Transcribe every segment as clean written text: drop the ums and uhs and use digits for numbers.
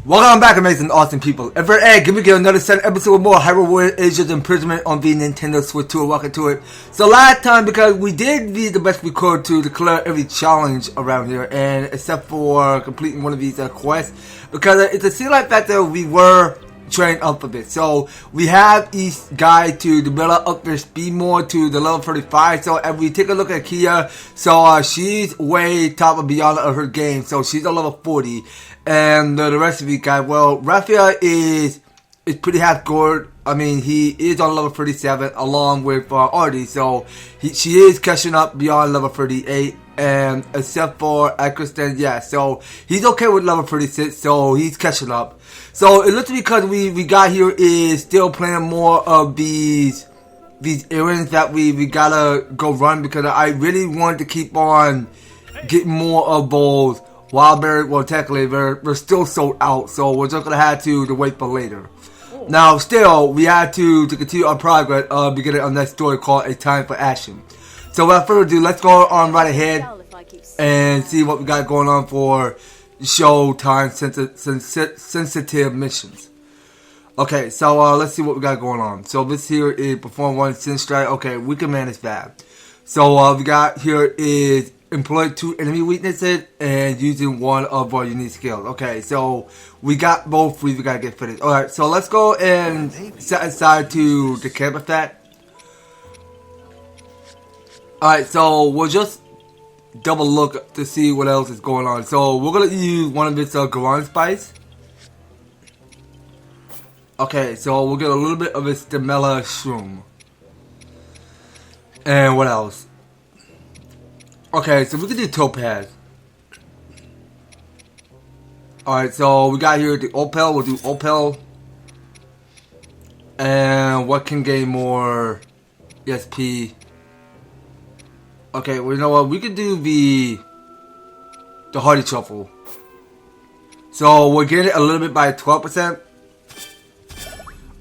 Welcome back, amazing, awesome people. Ever Egg, give me another 7 episode with more Hyrule Asia's Imprisonment on the Nintendo Switch 2. Welcome to it. So last time, because we did the best we could to declare every challenge around here, and except for completing one of these quests, because it's a seem like fact that we were trained up a bit. So we have each guy to develop up their speed more to the level 35. So if we take a look at Kia, so she's way top and beyond of her game. So she's a level 40. And the rest of these guys, well, Raphica is pretty half good. I mean, he is on level 37 along with Ardi. So she is catching up beyond level 38. And except for Agraston, yeah. So he's okay with level 36. So he's catching up. So it looks because we got here is still playing more of these errands that we gotta go run, because I really want to keep on getting more of those wild berry. Well, technically we're still sold out, so we're just gonna have to wait for later. Now still we had to continue our progress beginning of next story called A Time for Action. So without further ado, let's go on right ahead and see what we got going on for showtime sensitive missions. Okay, so let's see what we got going on. So this here is perform one sin strike. Okay, we can manage that. So we got here is employ 2 enemy weaknesses and using one of our unique skills. Okay, so we got both three. We gotta get finished. All right, so let's go and set aside to the camp effect. All right, so we'll just double look to see what else is going on. So we're gonna use one of this Garon spice. Okay, so we'll get a little bit of this Stemella shroom. And what else? Okay, so we can do topaz. Alright, so we got here the opal. We'll do opal. And what can gain more ESP? Okay, well, you know what? We could do the Hardy Truffle. So we're getting it a little bit by 12%.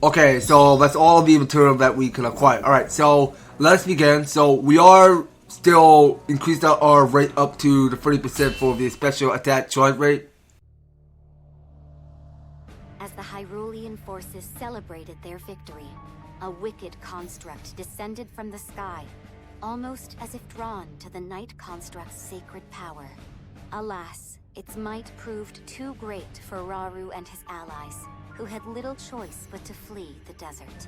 Okay, so that's all the material that we can acquire. Alright, so let's begin. So we are still increased our rate up to the 30% for the special attack charge rate. As the Hyrulean forces celebrated their victory, a wicked construct descended from the sky, almost as if drawn to the Night Construct's sacred power. Alas, its might proved too great for Rauru and his allies, who had little choice but to flee the desert.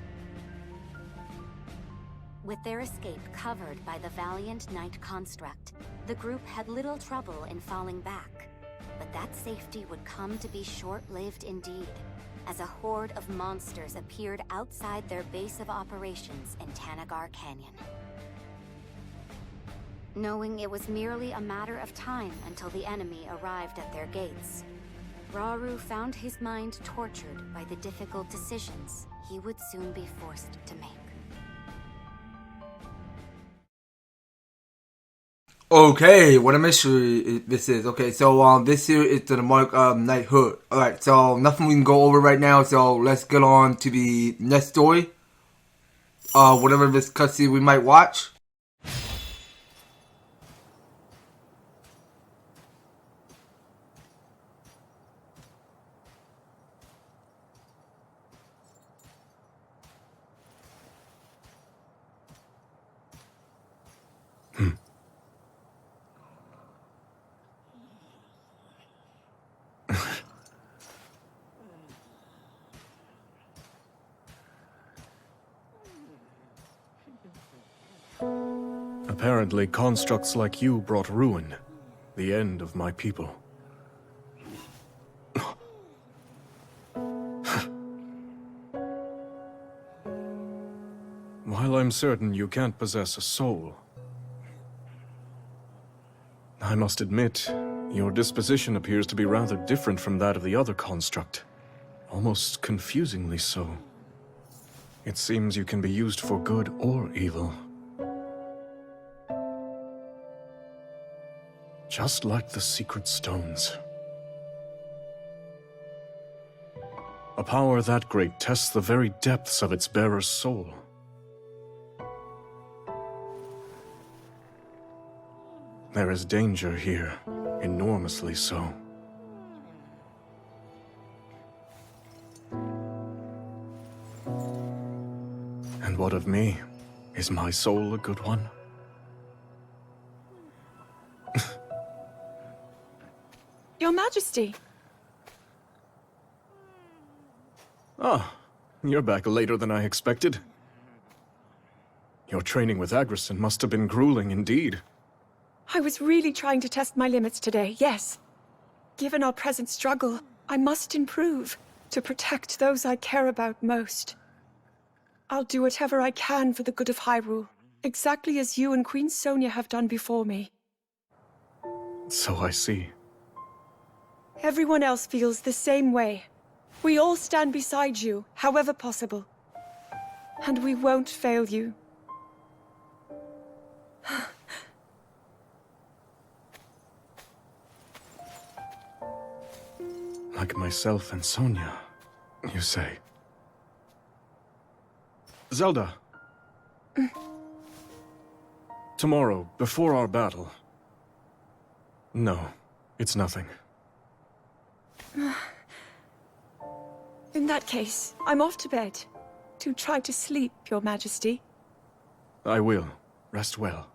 With their escape covered by the valiant Night Construct, the group had little trouble in falling back. But that safety would come to be short-lived indeed, as a horde of monsters appeared outside their base of operations in Tanagar Canyon. Knowing it was merely a matter of time until the enemy arrived at their gates, Rauru found his mind tortured by the difficult decisions he would soon be forced to make. Okay, what a mystery this is. Okay, so this here is to the mark of knighthood. Alright, so nothing we can go over right now, so let's get on to the next story. Whatever this cutscene we might watch. Apparently, constructs like you brought ruin, the end of my people. While I'm certain you can't possess a soul, I must admit, your disposition appears to be rather different from that of the other construct. Almost confusingly so. It seems you can be used for good or evil. Just like the secret stones. A power that great tests the very depths of its bearer's soul. There is danger here, enormously so. And what of me? Is my soul a good one? Your Majesty. Ah, you're back later than I expected. Your training with Agraston must have been grueling indeed. I was really trying to test my limits today, yes. Given our present struggle, I must improve to protect those I care about most. I'll do whatever I can for the good of Hyrule, exactly as you and Queen Sonia have done before me. So I see. Everyone else feels the same way. We all stand beside you, however possible. And we won't fail you. Like myself and Sonia, you say? Zelda. Tomorrow, before our battle. No, it's nothing. In that case, I'm off to bed. To try to sleep, Your Majesty. I will. Rest well.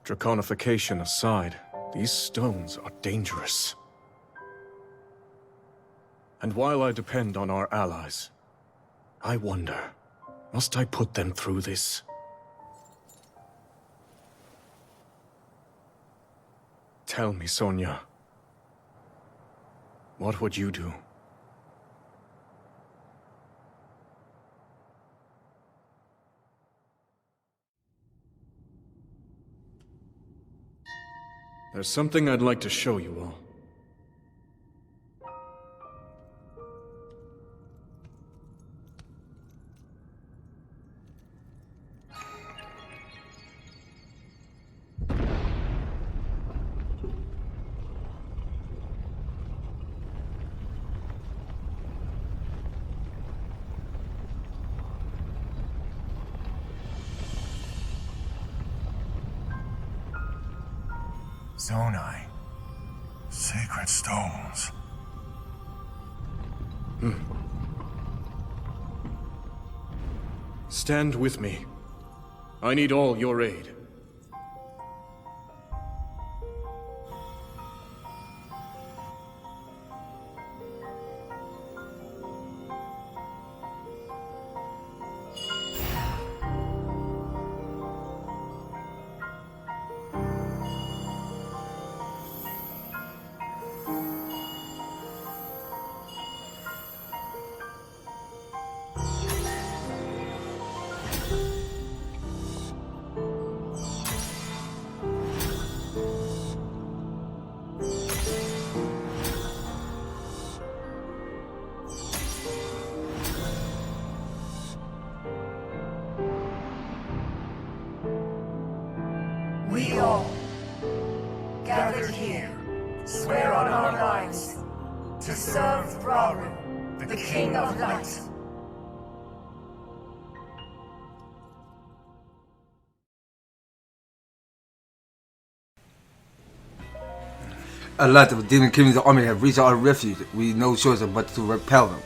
Draconification aside, these stones are dangerous. And while I depend on our allies, I wonder, must I put them through this? Tell me, Sonia. What would you do? There's something I'd like to show you all. Zonai. Sacred stones. Stand with me. I need all your aid. We all, gathered here, swear on our lives to serve Raru, the King of Light. A lot of demon kingdom's army have reached our refuge. We no choice but to repel them.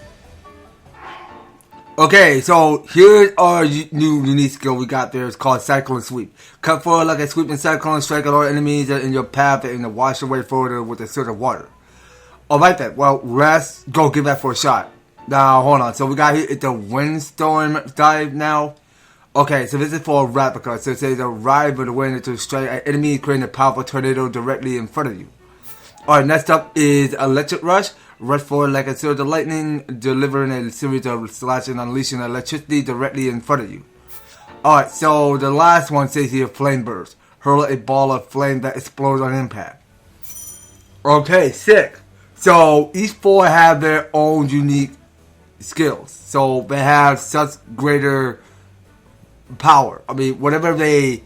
Okay, so here's our new unique skill we got there. It's called Cyclone Sweep. Cut forward like a sweeping cyclone, strike at all enemies that are in your path and wash away further with a surge of water. Alright then, well, let's go give that for a shot. Now, hold on. So we got here, it's the Windstorm dive now. Okay, so this is for Raphica. So it says arrive with the wind to strike at enemies, creating a powerful tornado directly in front of you. Alright, next up is Electric Rush. Rush forward like a surge of lightning, delivering a series of slashing, unleashing electricity directly in front of you. Alright, so the last one says here Flame Burst. Hurl a ball of flame that explodes on impact. Okay, sick. So each four have their own unique skills. So they have such greater power. I mean, whatever they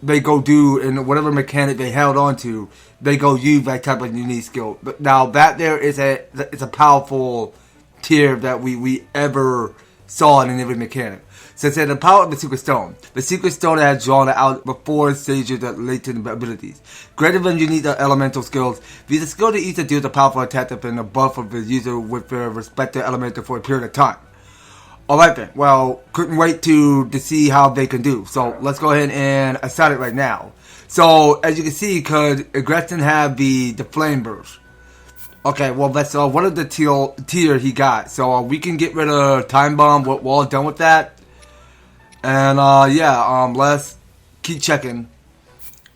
go do and whatever mechanic they held on to, they go use that type of unique skill. But now that there is it's a powerful tier that we ever saw in every mechanic. So it said the power of the Secret Stone. The Secret Stone has drawn out before stages of latent abilities. Greater than unique elemental skills. These are skills that each deals a powerful attack up in the buff of the user with their respective elemental for a period of time. Alright then, well, couldn't wait to see how they can do. So let's go ahead and assign it right now. So as you can see, could Agraston have the flame burst? Okay, well that's one of the tier he got. So we can get rid of Time Bomb. We're all done with that. And yeah, let's keep checking.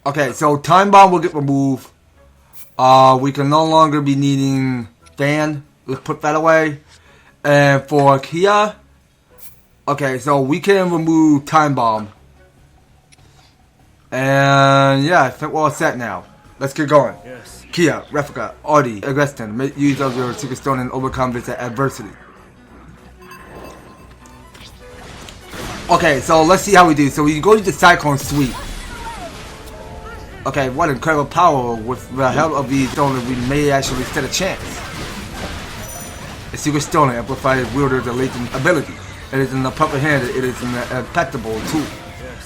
Okay, so Time Bomb will get removed. We can no longer be needing Fan. Let's put that away. And for Kia, okay, so we can remove Time Bomb. And yeah, I think we're all set now. Let's get going. Yes. Kia, Raphica, Ardi, Agraston, make use of your Secret Stone and overcome this adversity. Okay, so let's see how we do. So we go to the Cyclone Suite. Okay, what incredible power. With the help of the stone, we may actually stand a chance. The Secret Stone amplifies wielder's latent ability. It is in the proper hand, it is an impeccable tool.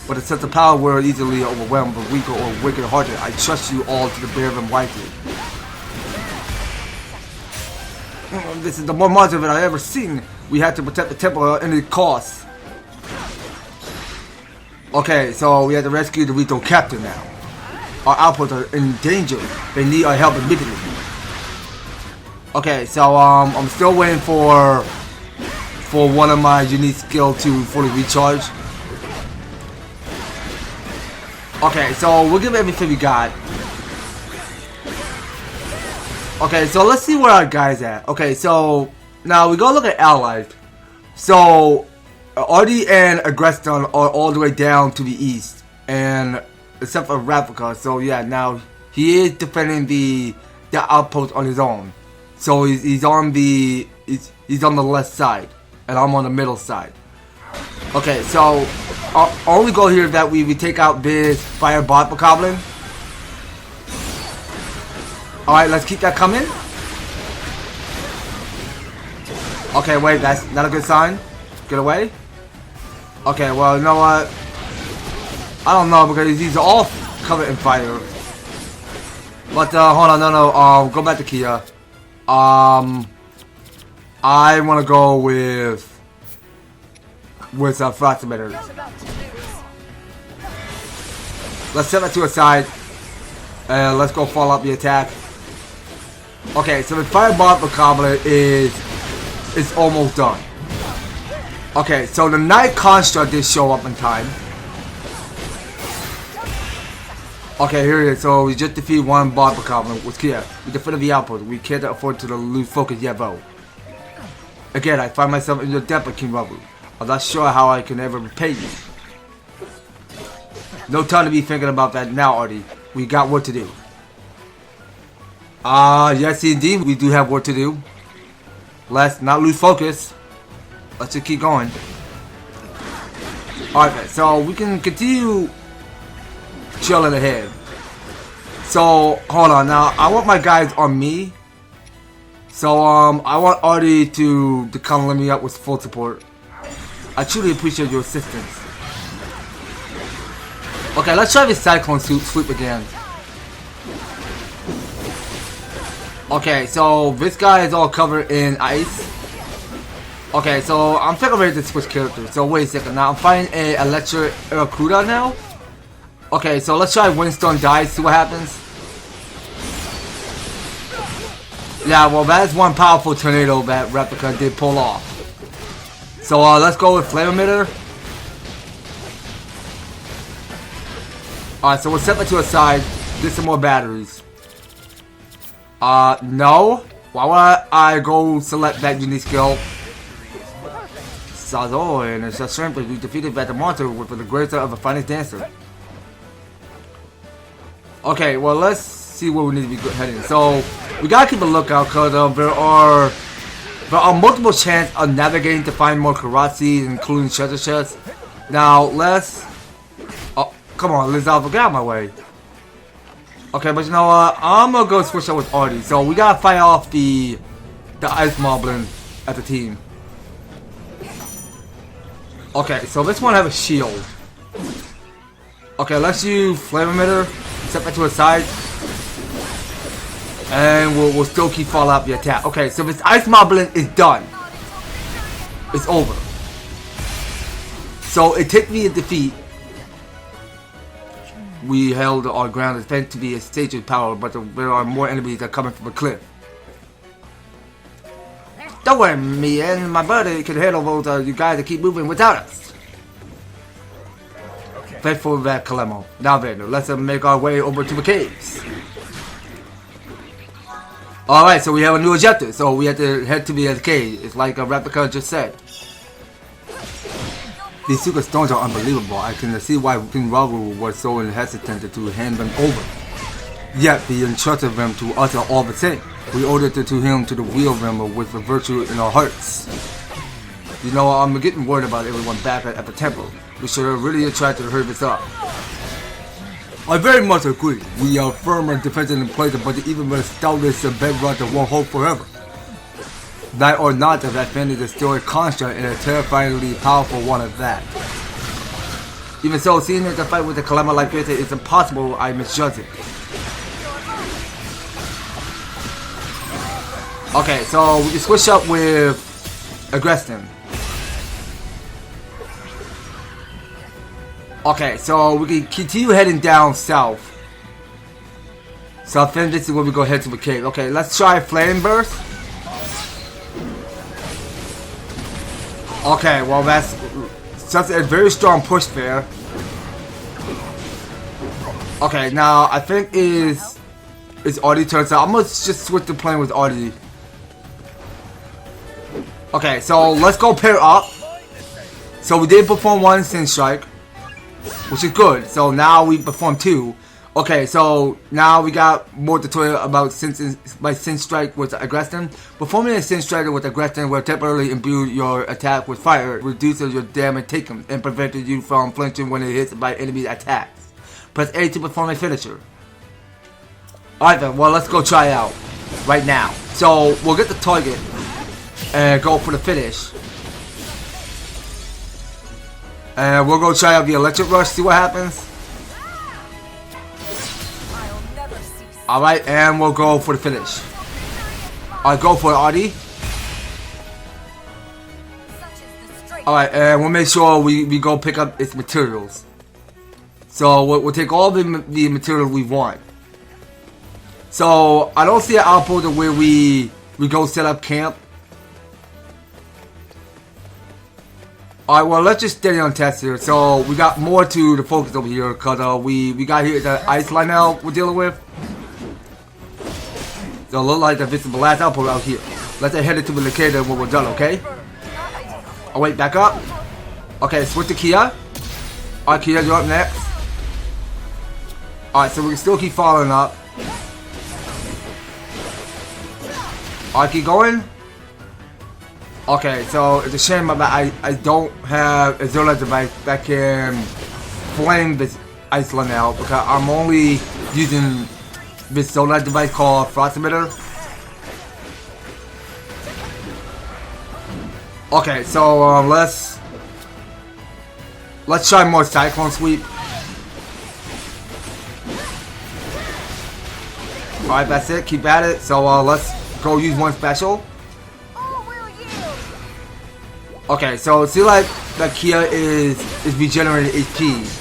But it sets the power where easily overwhelmed, but weaker or wicked-hearted. I trust you all to bear them wisely. This is the more monster that I've ever seen. We have to protect the temple at any cost. Okay, so we have to rescue the Rito captain now. Our outposts are in danger. They need our help immediately. Okay, so I'm still waiting for one of my unique skills to fully recharge. Okay, so we'll give everything we got. Okay, so let's see where our guy's at. Okay, so now we go look at allies. So Ardi and Agraston are all the way down to the east, and except for Raphica. So yeah, now he is defending the outpost on his own. So he's on the left side, and I'm on the middle side. Okay, so our only goal here is that we take out this fire bot goblin. Alright, let's keep that coming. Okay, wait, that's not a good sign. Get away. Okay, well, you know what? I don't know, because he's all covered in fire. But, hold on, no, go back to Kia. I want to go with frost emitters. Let's set that to a side. And let's go follow up the attack. Okay, so the fireball goblin is almost done. Okay, so the night construct did show up in time. Okay, here it is. So we just defeated one Barber Goblin with Kia. We defended the outpost. We can't afford to lose focus yet, though. Again, I find myself in your debt, King Rabu. I'm not sure how I can ever repay you. No time to be thinking about that now, Ardi. We got work to do. Yes indeed, we do have work to do. Let's not lose focus. Let's just keep going. Alright, so we can continue chilling ahead. So, hold on now. I want my guys on me. So, I want Ardi to come let me up with full support. I truly appreciate your assistance. Okay, let's try this Cyclone Sweep again. Okay, so this guy is all covered in ice. Okay, so I'm thinking ready to switch characters. So wait a second, now I'm fighting a Electric Arcuda now. Okay, so let's try Windstorm Dice, see what happens. Yeah, well that is one powerful tornado that Raphica did pull off. So let's go with Flame Emitter. Alright, so we'll set that to a side. Get some more batteries. No. Why would I go select that unique skill? Sazo and it's a strength we defeated that monster with the greater of the finest dancer. Okay, well let's see where we need to be heading. So we gotta keep a lookout because there are multiple chances of navigating to find more Karatsi, including treasure chests. Now let's. Oh, come on, Lizalva, get out of my way. Okay, but you know what? I'm gonna go switch up with Ardi. So we gotta fight off the ice moblin at the team. Okay, so this one have a shield. Okay, let's use flame emitter. Step that to the side. And we'll still keep following up the attack. Okay, so this ice moblin is done. It's over. So it took me a defeat. We held our ground. It's meant to be a stage of power, but there are more enemies that are coming from the cliff. Don't worry, me and my buddy can handle those you guys that keep moving without us. Faithful that Kalemo. Now then, let's make our way over to the caves. Alright, so we have a new objective. So we have to head to the cave. It's like Raphica just said. These secret stones are unbelievable. I can see why King Hyrule was so hesitant to hand them over. Yet he entrusted them to us all the same. We ordered it to him to wield them with the virtue in our hearts. You know, I'm getting worried about everyone back at the temple. We should have really tried to hurry this up. I very much agree. We are firm and defensive in place, but even the stoutest bedrock that won't hold forever. That or not, that fan is still a construct and a terrifyingly powerful one at that. Even so, seeing it to fight with a Kalemo like this is impossible. I misjudge it. Okay, so we can switch up with Agraston. Okay, so we can continue heading down south. So I think this is where we go head to the cave. Okay, let's try Flame Burst. Okay, well that's such a very strong push there. Okay, now I think it's Ardi turns out. I'm gonna just switch to playing with Ardi. Okay, so let's go pair up. So we did perform one Sin Strike, which is good. So now we perform two. Okay, so now we got more tutorial about Sin Strike with Agraston. Performing a Sin Strike with Agraston will temporarily imbue your attack with fire, reduces your damage taken, and prevents you from flinching when it hits by enemy attacks. Press A to perform a finisher. Alright then, well let's go try out right now. So we'll get the target and go for the finish. And we'll go try out the electric rush, see what happens. Alright, and we'll go for the finish. Alright, go for it, Ardi. Alright, and we'll make sure we go pick up its materials. So we'll take all the material we want. So I don't see an outpost where we go set up camp. Alright, well let's just stay on test here. So we got more to the focus over here because we got here the ice line now we're dealing with. So it looks like this is the last outpost out here. Let's head into the locator when we're done, okay? Oh wait, back up. Okay, switch to Kia. Alright, Kia, you're up next. Alright, so we can still keep following up. Alright, keep going. Okay, so it's a shame that I don't have a Zola device that can flame this Iceland out because I'm only using this Zola device called Frost Emitter. Okay, so let's try more Cyclone Sweep. Alright, that's it. Keep at it. So let's go use one special. Okay, so it seems like that Kia is regenerating HP.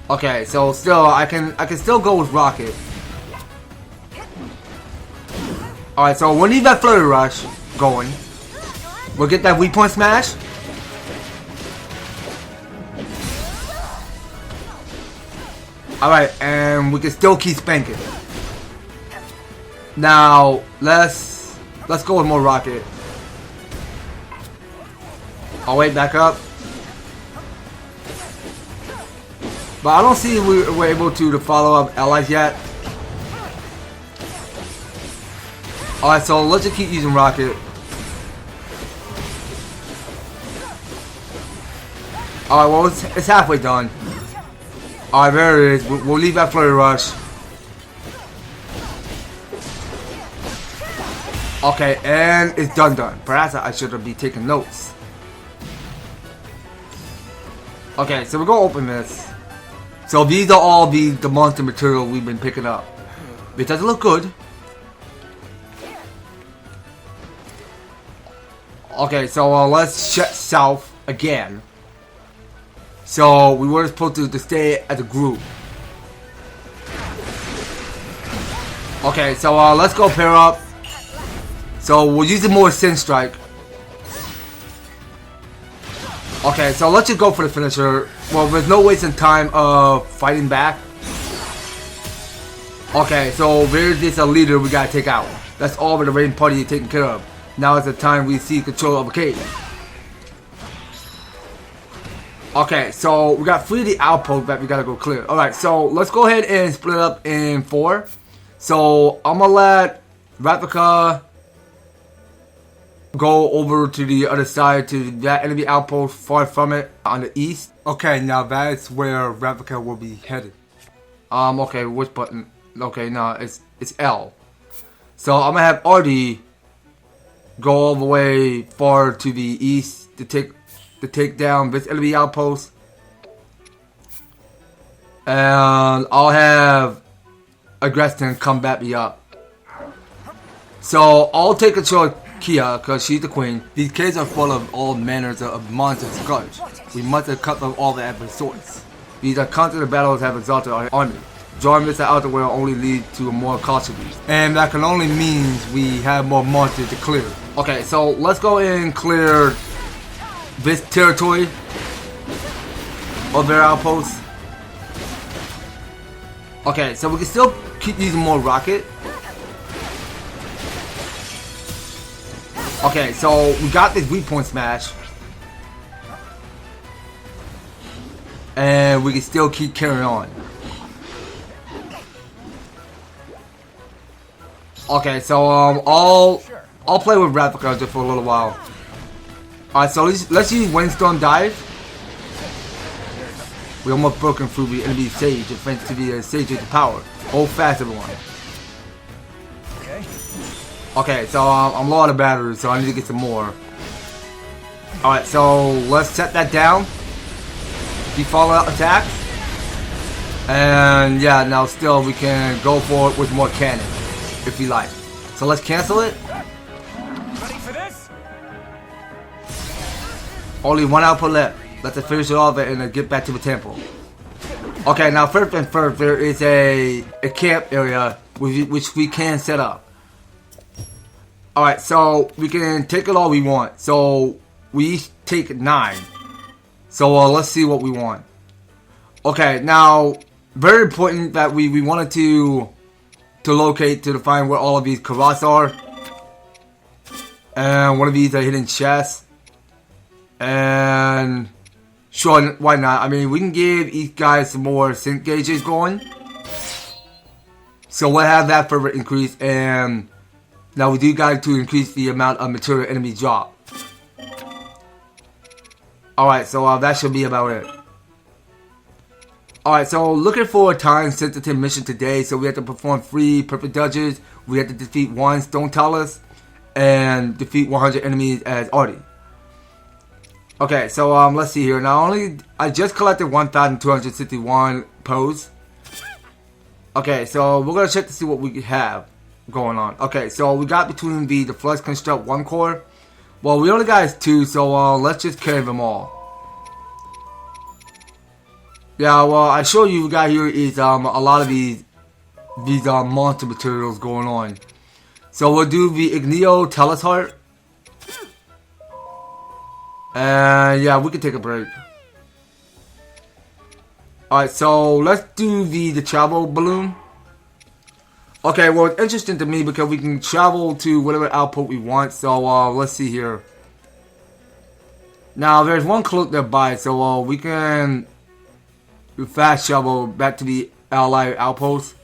Okay, so still I can still go with Rocket. Alright, so we'll need that Flurry Rush going. We'll get that weak point smash. Alright, and we can still keep spanking. Now let's go with more Rocket. I'll wait back up. But I don't see we're able to follow up allies yet. Alright, so let's just keep using Rocket. Alright, well it's halfway done. Alright, there it is. We'll leave that Flurry Rush. Okay, and it's done. Perhaps I should be taking notes. Okay, so we're gonna open this. So these are all the monster material we've been picking up. It doesn't look good. Okay, so let's check south again. So we were supposed to stay as a group. Okay, so let's go pair up. So we're using more Sin Strike. Okay, so let's just go for the finisher. Well, there's no wasting time of fighting back. Okay, so there's this leader we gotta take out. That's all of the raiding party taken care of. Now is the time we see control of a cave. Okay, so we got 3 of the outposts that we gotta go clear. Alright, so let's go ahead and split it up in 4. So I'm gonna let Raphica go over to the other side to that enemy outpost far from it on the east. Okay, now that's where Raphica will be headed. Okay, which button? Okay, no, it's L. So I'm gonna have Ardi go all the way far to the east to take down this enemy outpost. And I'll have Agraston come back me up. So I'll take control of Kia because she's the queen. These caves are full of all manners of monsters and scourge. We must cut them all the adversaries. These are constant battles have exalted our army. Drawing this out will only lead to more casualties. And that can only means we have more monsters to clear. Okay, so let's go and clear this territory of their outposts. Okay, so we can still keep using more rocket. Okay, so we got this weak point smash. And we can still keep carrying on. Okay, so I'll play with Raphica just for a little while. Alright, so let's use Windstorm Dive. We almost broken through the enemy sage thanks to the sage of the power. Hold fast, everyone. Okay, so I'm low on the battery, so I need to get some more. Alright, so let's set that down. Keep fallout attacks. And yeah, now still we can go for it with more cannon, if you like. So let's cancel it. Ready for this? Only one output left. Let's finish it off and get back to the temple. Okay, now first and first, there is a camp area which we can set up. Alright, so we can take it all we want. So we each take 9. So let's see what we want. Okay, now very important that we wanted to locate to find where all of these karats are. And one of these are hidden chests. And sure, why not? I mean, we can give each guy some more sync gauges going. So we'll have that further increase. And now we do got to increase the amount of material enemies drop. Alright, so that should be about it. Alright, so looking for a time-sensitive mission today. So we have to perform 3 perfect dodges. We have to defeat 1 Stone Talus. And defeat 100 enemies as Ardi. Okay, so let's see here. Now I just collected 1,261 pose. Okay, so we're gonna check to see what we have going on. Okay, so we got between the Flesh Construct 1 core. Well, we only got 2, so let's just carry them all. Yeah, well, I show you got here is a lot of these monster materials going on. So we'll do the Igneo Talus Heart. And yeah, we can take a break. Alright, so let's do the travel balloon. Okay, well, it's interesting to me because we can travel to whatever output we want. So let's see here. Now there's one cloak nearby, so we can fast travel back to the allied outpost.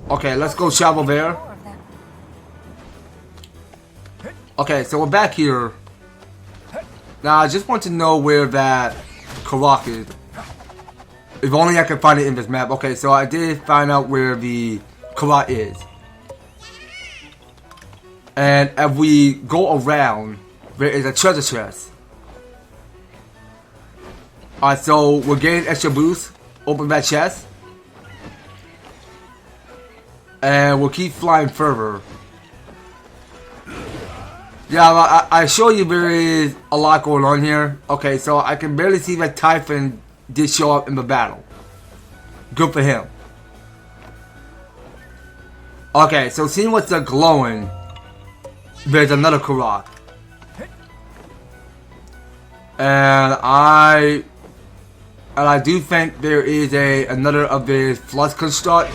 Okay, let's go travel there. Okay, so we're back here. Now I just want to know where that Karak is. If only I could find it in this map. Okay, so I did find out where the Karat is. And if we go around, there is a treasure chest. Alright, so we're getting extra boost. Open that chest. And we'll keep flying further. Yeah, I show you there is a lot going on here. Okay, so I can barely see that Typhon did show up in the battle. Good for him. Okay, so seeing what's glowing, there's another Karak. And I do think there is another of the Flux Construct.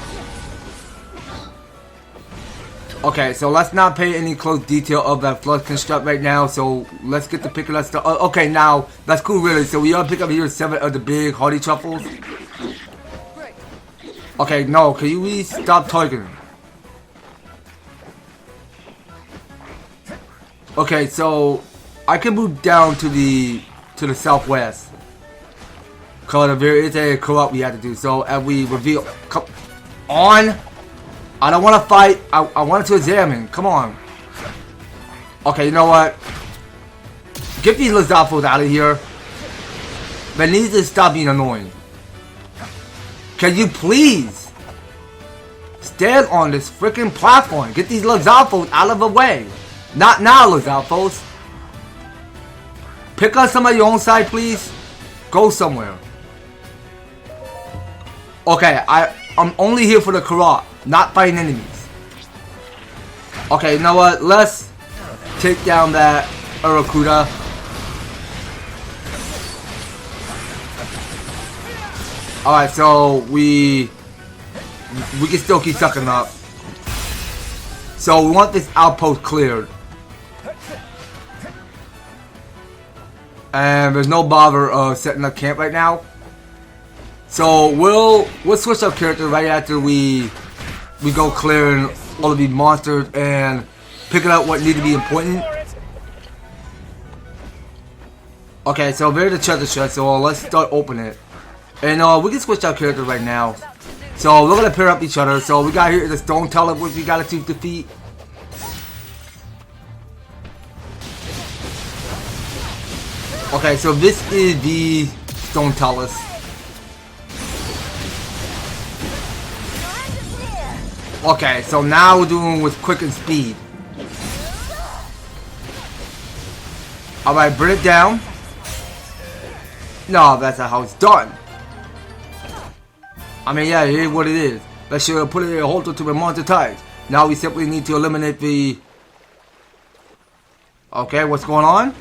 Okay, so let's not pay any close detail of that Flux Construct right now. So let's get to picking that stuff. Okay, now that's cool, really. So we are pick up here 7 of the big hardy truffles. Okay, no, can you please stop targeting? Okay, so I can move down to the southwest. Cause there is a co-op we have to do. So as we reveal, come on. I don't want to fight. I wanted to examine. Come on. Okay, you know what? Get these Lizalfos out of here. They need to stop being annoying. Can you please stand on this freaking platform? Get these Lizalfos out of the way. Not now, Lizalfos. Pick up some of your own side, please. Go somewhere. Okay, I'm only here for the Karat. Not fighting enemies. Okay, you know what? Let's take down that Urakuda. Alright, so we can still keep sucking up. So we want this outpost cleared. And there's no bother of setting up camp right now. So we'll switch up character right after we go clearing all of these monsters and picking out what need to be important. Okay, so there's the treasure chest, so let's start opening it. And we can switch our character right now. So we're gonna pair up each other. So we got here the stone teller, which we gotta defeat. Okay, so this is the stone tellers. Okay, so now we're doing with quick and speed. Alright, bring it down. No, that's not how it's done. I mean, yeah, it is what it is. Let's put it in a halter to the monster types. Now we simply need to eliminate the... Okay, what's going on?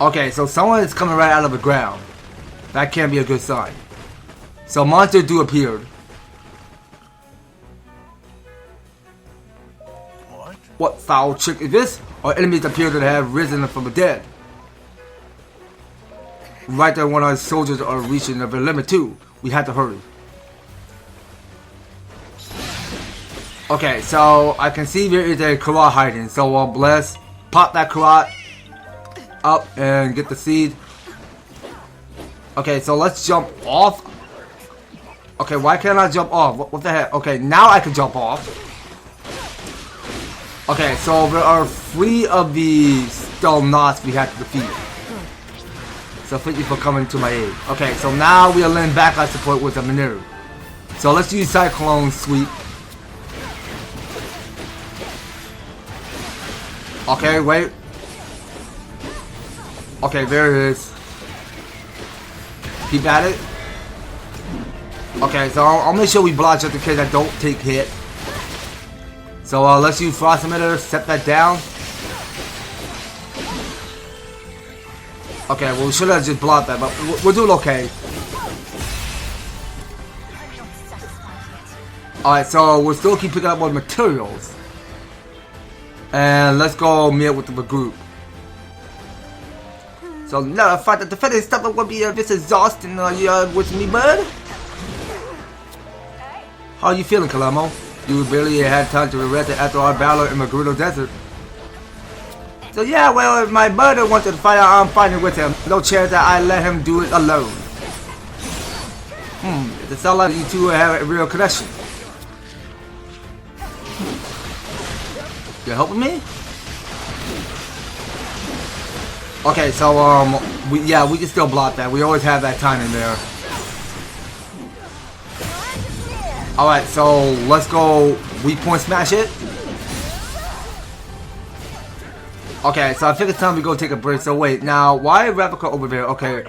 Okay, so someone is coming right out of the ground. That can't be a good sign. So monsters do appear. What foul trick is this? Our enemies appear to have risen from the dead. Right there when our soldiers are reaching their limit too. We have to hurry. Okay, so I can see there is a Karat hiding. So bless. Pop that Karat up and get the seed. Okay, so let's jump off. Okay, why can't I jump off? What the heck? Okay, now I can jump off. Okay, so there are 3 of the stone knots we have to defeat. So thank you for coming to my aid. Okay, so now we are letting backup support with the Mineru. So let's use Cyclone Sweep. Okay, wait. Okay, there it is. Keep at it. Okay, so I'll make sure we block just in case I don't take hit. So let's use Frost Emitter, set that down. Okay, well we should have just blocked that, but we're doing okay. Alright, so we'll still keep picking up more materials. And let's go meet with the group. So now the fact that defending stuff will be this exhausting with me, bud. How are you feeling, Kalamo? You barely had time to rest after our battle in the Gerudo Desert. So yeah, well, if my brother wanted to fight, I'm fighting with him. No chance that I let him do it alone. It sounds like you two have a real connection. You helping me? Okay, so we can still block that. We always have that time in there. All right, so let's go weak point smash it. Okay, so I think it's time we go take a break. So wait, now why Raphica over there? Okay,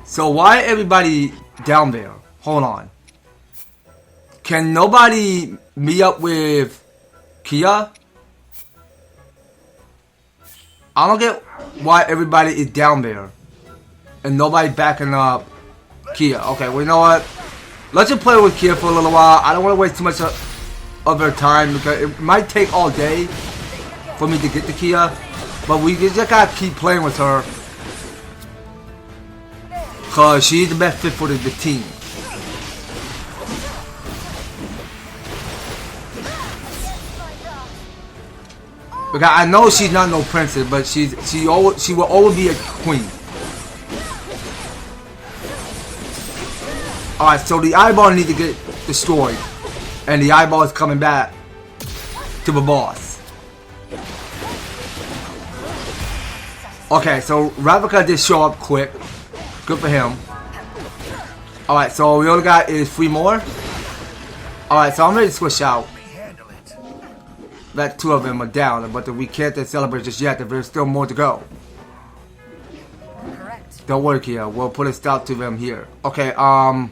so why everybody down there? Hold on. Can nobody meet up with Kia? I don't get why everybody is down there and nobody backing up Kia. Okay, well, you know what? Let's just play with Kia for a little while. I don't want to waste too much of their time because it might take all day for me to get to Kia, but we just gotta keep playing with her because she's the best fit for the team. Because I know she's not no princess, but she will always be a queen. Alright, so the eyeball needs to get destroyed. And the eyeball is coming back to the boss. Okay, so Raphica did show up quick. Good for him. Alright, so we only got is 3 more. Alright, so I'm ready to switch out. That 2 of them are down, but we can't celebrate just yet. There's still more to go. Correct. Don't worry, Kia. We'll put a stop to them here. Okay, I'm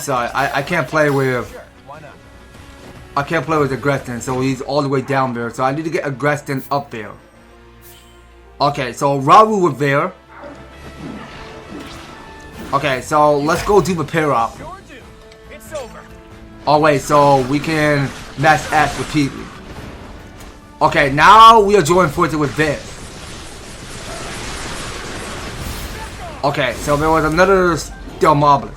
sorry. I can't play with... I can't play with Agraston, so he's all the way down there. So I need to get Agraston up there. Okay, so Raul was there. Okay, so let's go do the pair up. Oh wait, so we can match ass repeatedly. Okay, now we are joining forces with this. Okay, so there was another steel moblin.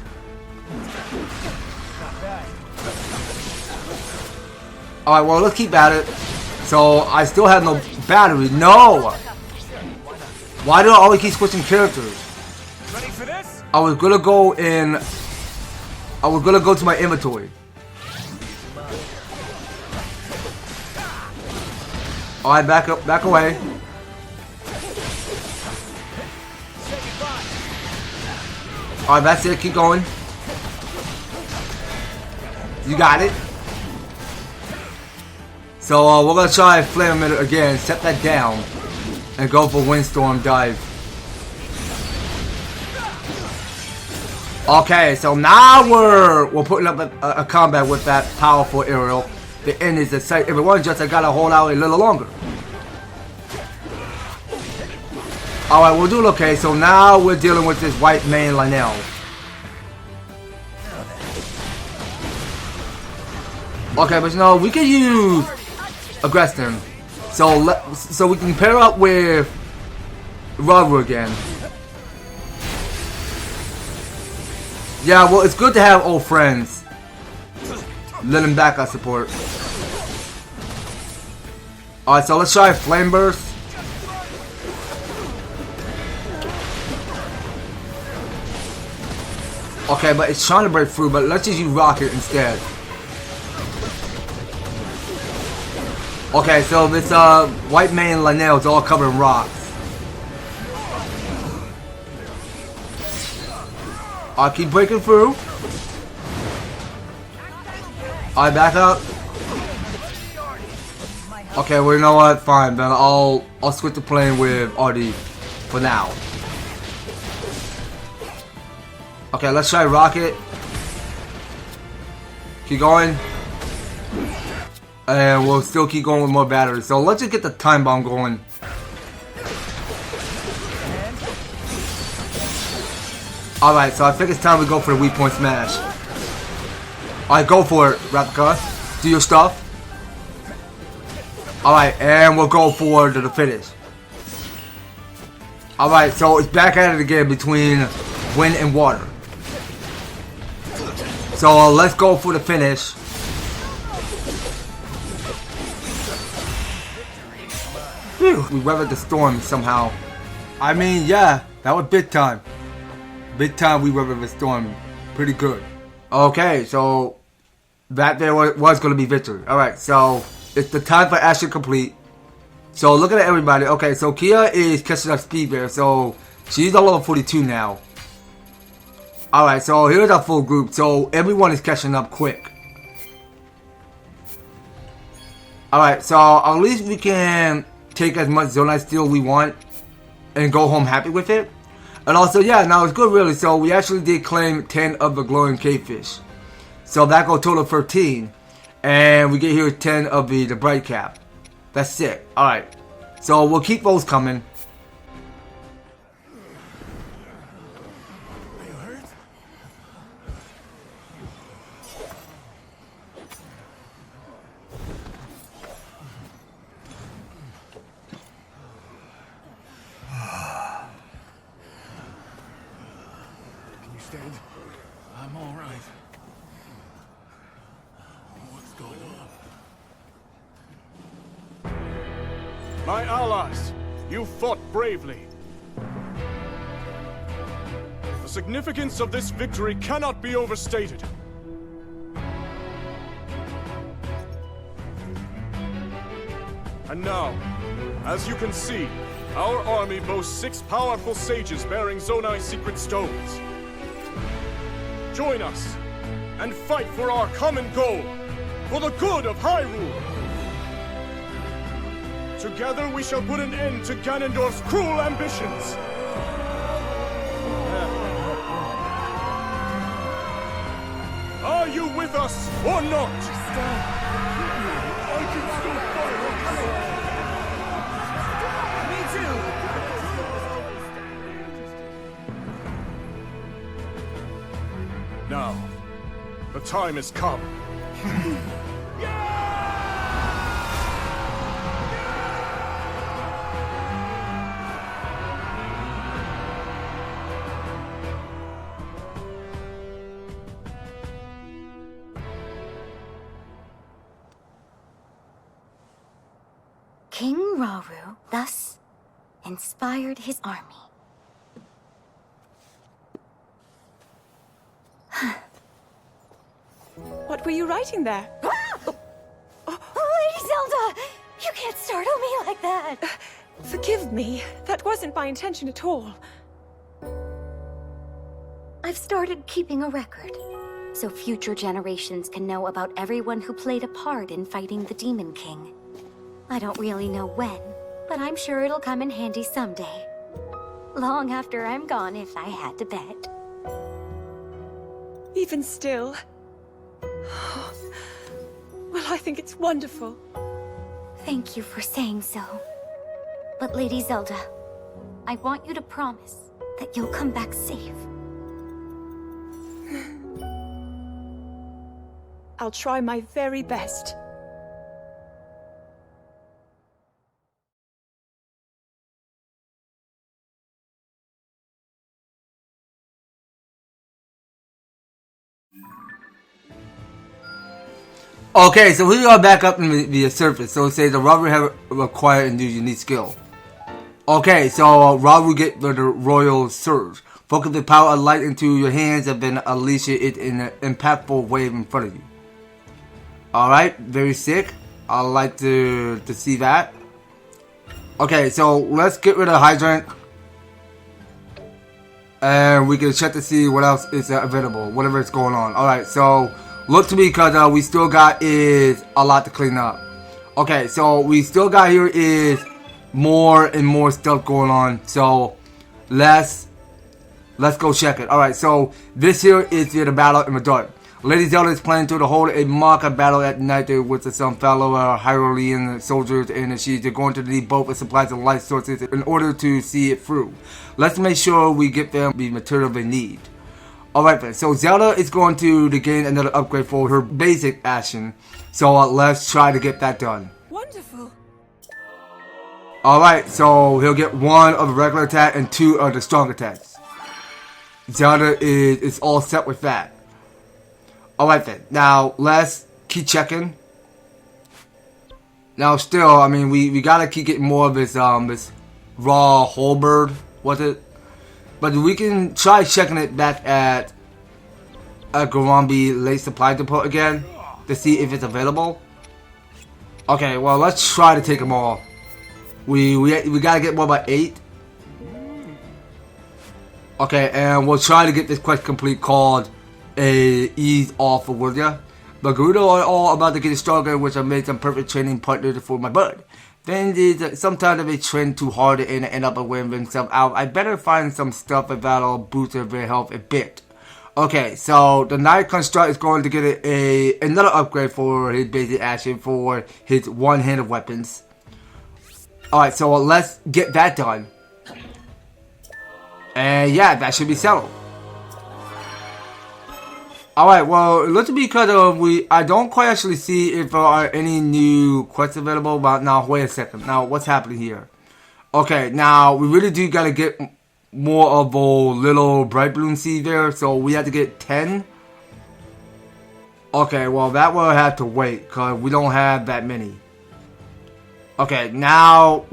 Alright, well, let's keep at it. So, I still have no battery. No! Why do I always keep switching characters? Ready for this? I was gonna go to my inventory. Alright, back up, back away. Alright, that's it, keep going. You got it. So we're gonna try Flame Emitter again, set that down, and go for Windstorm Dive. Okay, so now we're putting up a combat with that powerful aerial. The end is the same. Everyone just gotta hold out a little longer. Alright, we'll do it okay. So now we're dealing with this white main Lionel. Okay, but you know, we can use Agraston. So we can pair up with Raru again. Yeah, well, it's good to have old friends. Let him back our support. Alright, so let's try Flame Burst. Okay, but it's trying to break through, but let's just use Rocket instead. Okay, so this white main Lionel is all covered in rocks. I'll keep breaking through. Alright, back up. Okay, well, you know what? Fine, then I'll switch to playing with Ardi for now. Okay, let's try Rocket. Keep going. And we'll still keep going with more batteries. So let's just get the time bomb going. Alright, so I think it's time we go for the weak point smash. Alright, go for it, Raphica. Do your stuff. Alright, and we'll go for the finish. Alright, so it's back at it again between wind and water. So let's go for the finish. Whew, we weathered the storm somehow. I mean, yeah, that was big time. Big time we weathered the storm. Pretty good. Okay, so That there was going to be victory. Alright, so it's the time for action complete. So looking at everybody. Okay, so Kia is catching up speed there. So she's on level 42 now. Alright, so here's our full group. So everyone is catching up quick. Alright, so at least we can take as much Zonite Steel we want and go home happy with it. And also, yeah, now it's good really. So we actually did claim 10 of the glowing cavefish. So that goes total 13. And we get here 10 of the bright cap. That's sick. Alright. So we'll keep those coming. I'm all right. What's going on? My allies, you fought bravely. The significance of this victory cannot be overstated. And now, as you can see, our army boasts 6 powerful sages bearing Zonai secret stones. Join us and fight for our common goal, for the good of Hyrule. Together we shall put an end to Ganondorf's cruel ambitions. Are you with us or not? I can still fight. Me too. Now, the time has come. King Rauru thus inspired his army. What were you writing there? Lady Zelda! You can't startle me like that! Forgive me. That wasn't my intention at all. I've started keeping a record, so future generations can know about everyone who played a part in fighting the Demon King. I don't really know when, but I'm sure it'll come in handy someday. Long after I'm gone, if I had to bet. Even still. Well, I think it's wonderful. Thank you for saying so. But Lady Zelda, I want you to promise that you'll come back safe. I'll try my very best. Okay, so we are back up in the surface. So it says the robber have acquired a new unique skill. Okay, so robber get the royal surge. Focus the power of light into your hands and then unleash it in an impactful wave in front of you. Alright, very sick. I like to see that. Okay, so let's get rid of Hydrant. And we can check to see what else is available, whatever is going on. Alright, so look to me because we still got is a lot to clean up. Okay, so we still got here is more and more stuff going on. So let's go check it. Alright, so this here is the battle in the dark. Lady Zelda is planning to hold a mock battle at night with some fellow Hyrulean soldiers, and she's going to need both the supplies and light sources in order to see it through. Let's make sure we get them the material they need. Alright then, so Zelda is going to gain another upgrade for her basic action. So let's try to get that done. Wonderful. Alright, so he'll get 1 of the regular attack and 2 of the strong attacks. Zelda is all set with that. Alright then, now let's keep checking. Now still, I mean, we gotta keep getting more of this raw whole bird, was it? But we can try checking it back at Gorambi Lake Supply Depot again. to see if it's available. Okay, well, let's try to take them all. We gotta get more about 8. Okay, and we'll try to get this quest complete called a Ease Off of Willia. But Gerudo are all about to get stronger, which I made some perfect training partners for my bud. Then sometimes if they train too hard and end up wearing themselves out, I better find some stuff that'll boost their health a bit. Okay, so the Knight Construct is going to get another upgrade for his basic action for his one-handed weapons. Alright, so let's get that done. And yeah, that should be settled. Alright, well, it looks to be because I don't quite actually see if there are any new quests available. But now, wait a second. Now, what's happening here? Okay, now, we really do gotta get more of a little bright bloom seed there. So, we have to get 10. Okay, well, that will have to wait because we don't have that many. Okay, now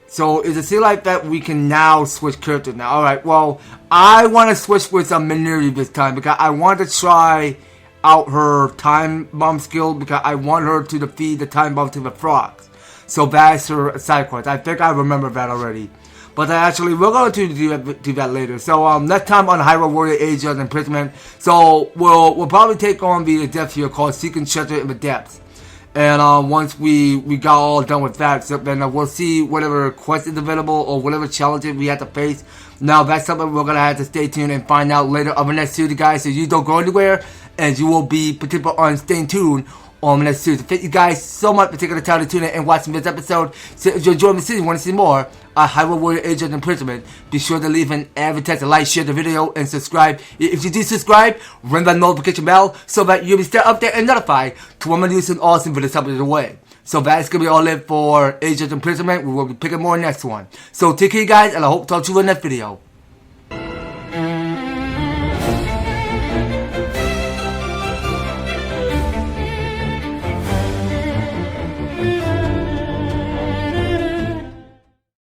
so is it still like that we can now switch characters now? Alright, well, I want to switch with Minori this time because I want to try out her time bomb skill because I want her to defeat the time bomb to the frogs. So that's her side quest. I think I remember that already. But actually, we're going to do that later. So next time on Hyrule Warrior Age of Imprisonment, so we'll probably take on the depth here called Seeking Shelter in the Depths. And once we got all done with that, so then we'll see whatever quest is available or whatever challenges we have to face. Now that's something we're going to have to stay tuned and find out later on the next series, guys. So you don't go anywhere, and you will be particular on staying tuned on the next series. Thank you guys so much for taking the time to tune in and watching this episode. So if you enjoyed the series and want to see more Hyrule Warrior Age of Imprisonment, be sure to leave an EverTastic like, share the video, and subscribe. If you do subscribe, ring that notification bell so that you'll be still updated and notified to when I do some awesome videos coming your way. So that's going to be all it for Age of Imprisonment. We will be picking more next one. So take care, guys, and I hope to talk to you in the next video.